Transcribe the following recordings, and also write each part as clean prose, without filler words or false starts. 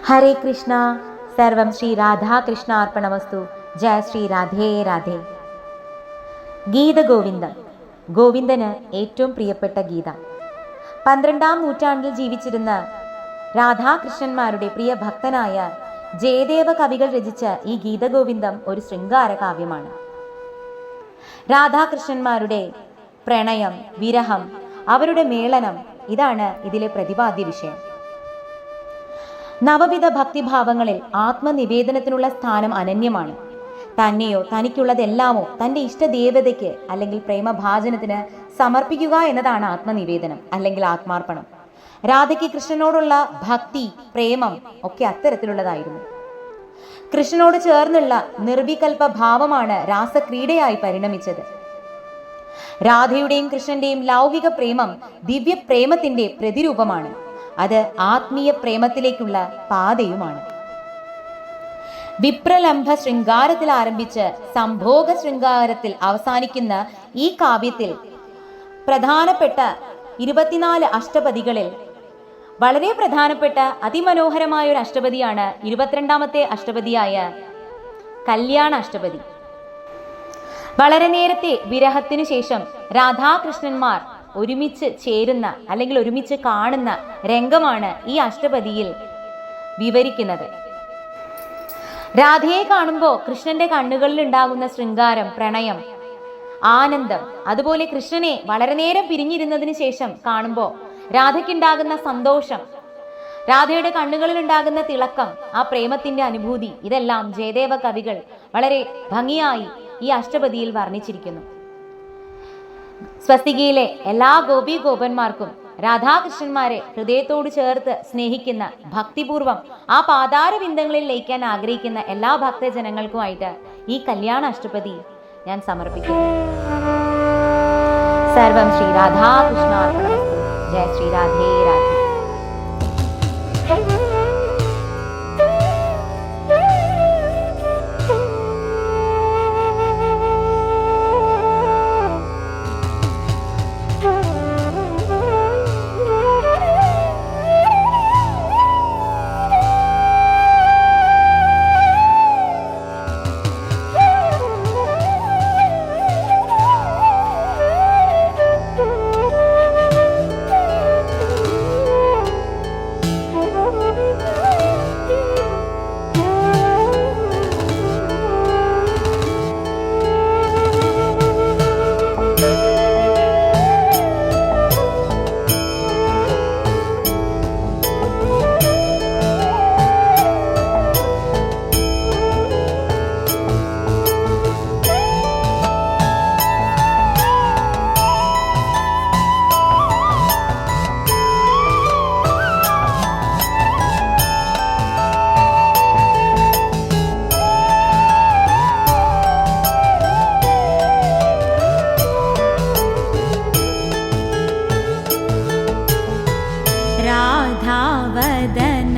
ഹരേ കൃഷ്ണ. സർവം ശ്രീ രാധാകൃഷ്ണ അർപ്പണമസ്തു. ജയ ശ്രീ രാധേ രാധേ. ഗീതഗോവിന്ദം, ഗോവിന്ദന് ഏറ്റവും പ്രിയപ്പെട്ട ഗീത. 12-ാം നൂറ്റാണ്ടിൽ ജീവിച്ചിരുന്ന രാധാകൃഷ്ണന്മാരുടെ പ്രിയ ഭക്തനായ ജയദേവ കവികൾ രചിച്ച ഈ ഗീതഗോവിന്ദം ഒരു ശൃംഗാര കാവ്യമാണ്. രാധാകൃഷ്ണന്മാരുടെ പ്രണയം, വിരഹം, അവരുടെ മേളനം, ഇതാണ് ഇതിലെ പ്രതിപാദ്യ വിഷയം. നവവിധ ഭക്തിഭാവങ്ങളിൽ ആത്മനിവേദനത്തിനുള്ള സ്ഥാനം അനന്യമാണ്. തന്നെയോ തനിക്കുള്ളതെല്ലാമോ തൻ്റെ ഇഷ്ടദേവതയ്ക്ക് അല്ലെങ്കിൽ പ്രേമഭാജനത്തിന് സമർപ്പിക്കുക എന്നതാണ് ആത്മനിവേദനം അല്ലെങ്കിൽ ആത്മാർപ്പണം. രാധയ്ക്ക് കൃഷ്ണനോടുള്ള ഭക്തി, പ്രേമം ഒക്കെ അത്തരത്തിലുള്ളതായിരുന്നു. കൃഷ്ണനോട് ചേർന്നുള്ള നിർവികൽപ ഭാവമാണ് രാസക്രീഡയായി പരിണമിച്ചത്. രാധയുടെയും കൃഷ്ണന്റെയും ലൗകിക പ്രേമം ദിവ്യ പ്രേമത്തിന്റെ പ്രതിരൂപമാണ്. അത് ആത്മീയ പ്രേമത്തിലേക്കുള്ള പാതയുമാണ്. വിപ്രലംഭ ശൃംഗാരത്തിൽ ആരംഭിച്ച് സംഭോഗ ശൃംഗാരത്തിൽ അവസാനിക്കുന്ന ഈ കാവ്യത്തിൽ പ്രധാനപ്പെട്ട 24 അഷ്ടപദികളിൽ വളരെ പ്രധാനപ്പെട്ട അതിമനോഹരമായ ഒരു അഷ്ടപദിയാണ് 22ാമത്തെ അഷ്ടപദിയായ കല്യാണ അഷ്ടപദി. വളരെ നേരത്തെ വിരഹത്തിനു ശേഷം രാധാകൃഷ്ണന്മാർ ഒരുമിച്ച് ചേരുന്ന അല്ലെങ്കിൽ ഒരുമിച്ച് കാണുന്ന രംഗമാണ് ഈ അഷ്ടപദിയിൽ വിവരിക്കുന്നത്. രാധയെ കാണുമ്പോൾ കൃഷ്ണന്റെ കണ്ണുകളിൽ ഉണ്ടാകുന്ന ശൃംഗാരം, പ്രണയം, ആനന്ദം, അതുപോലെ കൃഷ്ണനെ വളരെ നേരം പിരിഞ്ഞിരുന്നതിന് ശേഷം കാണുമ്പോൾ രാധയ്ക്കുണ്ടാകുന്ന സന്തോഷം, രാധയുടെ കണ്ണുകളിൽ ഉണ്ടാകുന്ന തിളക്കം, ആ പ്രേമത്തിന്റെ അനുഭൂതി, ഇതെല്ലാം ജയദേവ കവികൾ വളരെ ഭംഗിയായി ഈ അഷ്ടപദിയിൽ വർണ്ണിച്ചിരിക്കുന്നു. സ്വസ്തികയിലെ എല്ലാ ഗോപി ഗോപന്മാർക്കും രാധാകൃഷ്ണന്മാരെ ഹൃദയത്തോട് ചേർത്ത് സ്നേഹിക്കുന്ന, ഭക്തിപൂർവം ആ പാതാരബിന്ദങ്ങളിൽ ലയിക്കാൻ ആഗ്രഹിക്കുന്ന എല്ലാ ഭക്തജനങ്ങൾക്കുമായിട്ട് ഈ കല്യാണ അഷ്ടപതി ഞാൻ സമർപ്പിക്കുന്നു. സർവം ശ്രീ രാധാകൃഷ്ണ അർപ്പണമസ്തു. ജയ ശ്രീ രാധേ രാധേ. राधावदन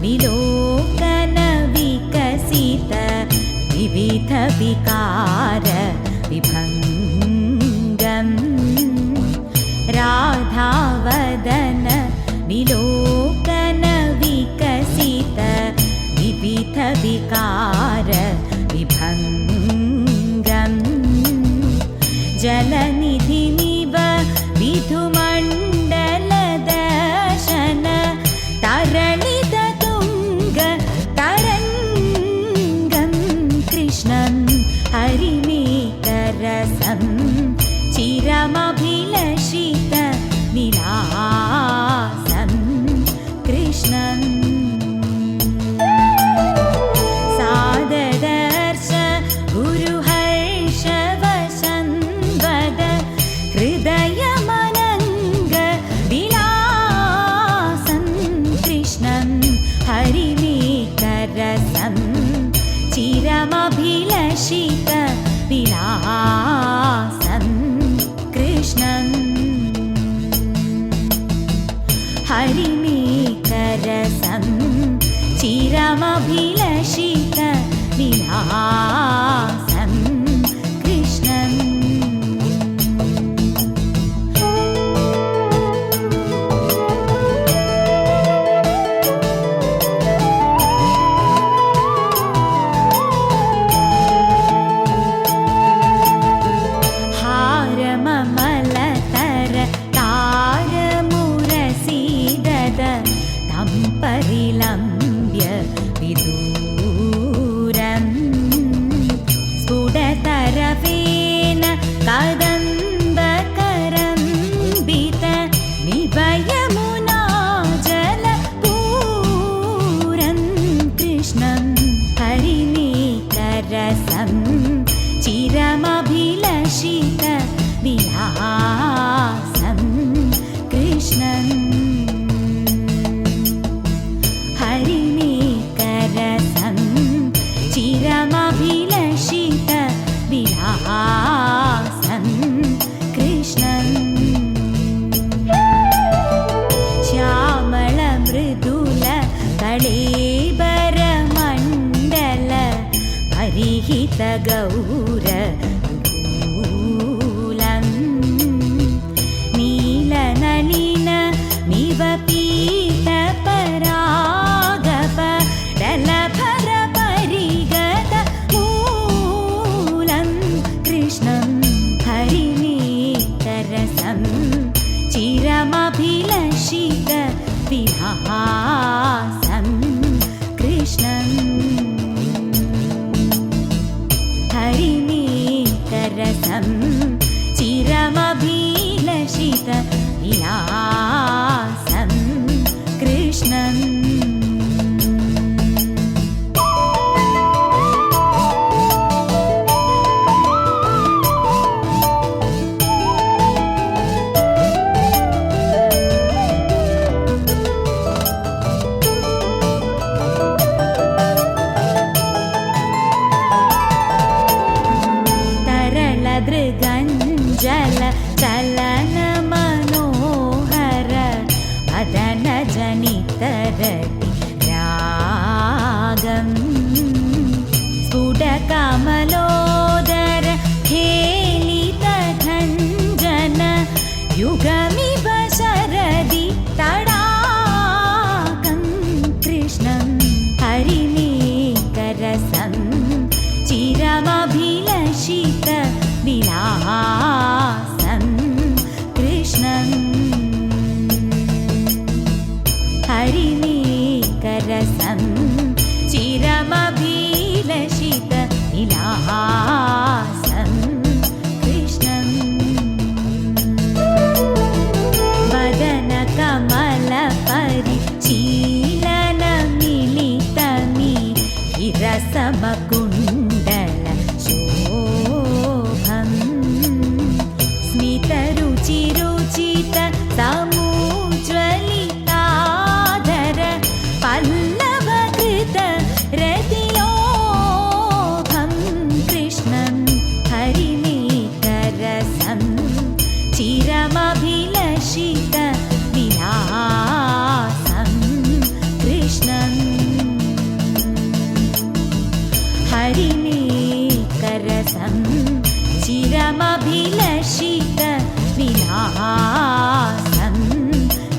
विलोकन विकसित विविध विकार विभङ्गम्. राधावदन विलोकन विकसित विविध विकार विभङ्गम्. जलनिधिनिव विधुमण्डल तरलित तुंग तरंगं कृष्णं हरिमेकरसं चिरमभिलषित विलासं कृष्णं. साददर्श गुरुहर्षवशं वद हृदयमनङ्ग हरिमेकरसं चिरमभिलषित विलासं कृष्णं. हरिमेकरसं चिरमभिलषित विलासं कृष्णं. परिलम्ब्य विदूरं स्फुटतरवेन कदम्बकरम्बित निभयमुना जलपूरं कृष्णं हरिणीकरसं चिरमभिलषित विलासं कृष्णं हरिणीकरसं चिरमभिलषित विलासं कृष्णं श्यामलमृदुल कळेबरमण्डल परिहित गौरगूलं नीलनलिन निवपीतपरागपडलभर परिगत मूलं कृष्णं हरिणीकरसं चिरमभिलषित विलासं कृष्णं हरिणीकरसं चिरमभिलषित विलासं कृष्णं तरलदृगञ्जल चलन मनोहर मदन जनितरति रागं स्फुटकमलोदर खेलितखञ्जन युगमिव शरदि तडाकं कृष्णं हरिणीकरसं चिरमभिलषित विलासं कृष्णं हरिणीकरसं चिरमभिलषित विलासं कृष्णं वदनकमलपरिशीलनमिलितमिरसमकुण्डल शोभं स्मितरुचिरुचित समुज्ज्वलिताधर पल्लवकृत रतिलोभं कृष्णं हरिणीकरसं चिरमभिलषित विलासं कृष्णं हरिणीकरसं चिरमभिलषित विलासं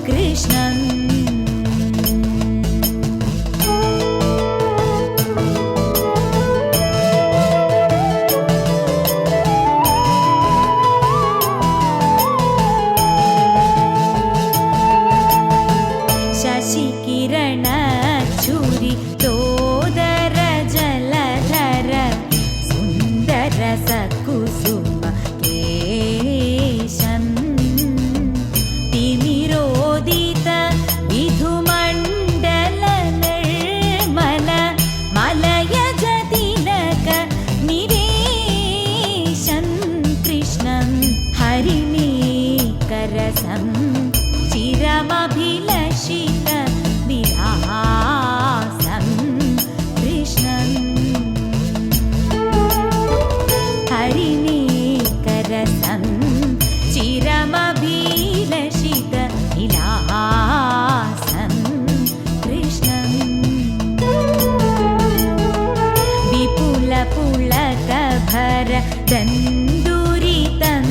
कृष्णं शशिकिरणच्छुरि तोदर जलधर सुन्दर सकुसुम केशं तिमिरोदित विधुमण्डल निर्मल मलयज तिलक निवेशं कृष्णं हरिणीकरसं चिरमभिलषित विलासं कृष्णं हरिणीकरसं चिरमभिलषित विलासं कृष्णं विपुलपुलकभर दन्दुरितं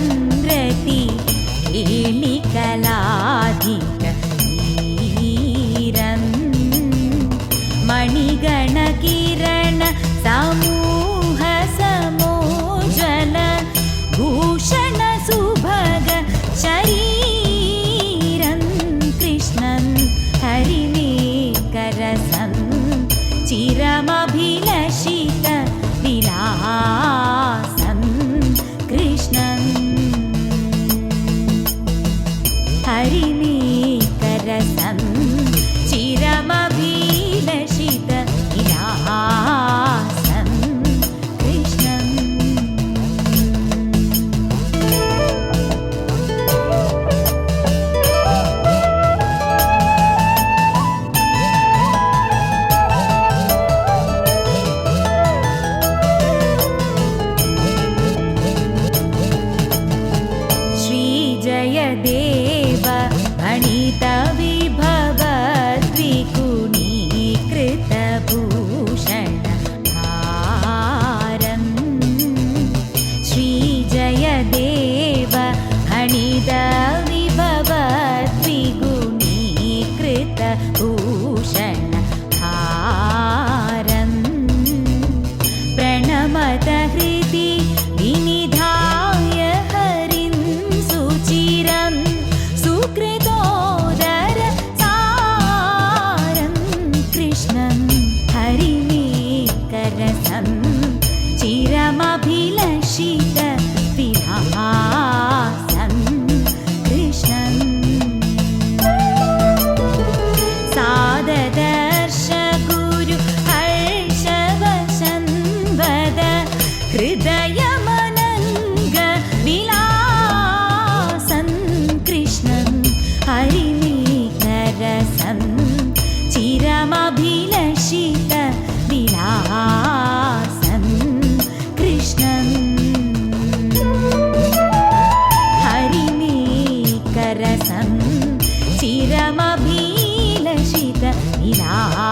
रति केलिकलाधिक मणिगणकिरण समूह समोज्ज्वल भूषण सुभग शरीरं कृष्णं हरिणीकरसं कृष्णं हरिमेकरसं चिरमभिलषितविलासं कृष्णम् साददर्श गुरु हर्षवशं वद हृदयमनङ्ग विलासं कृष्णं हरिमेकरसं चिरमभिलषित विलासं कृष्णम् हरिमेकरसं चिरमभिलषित विलासं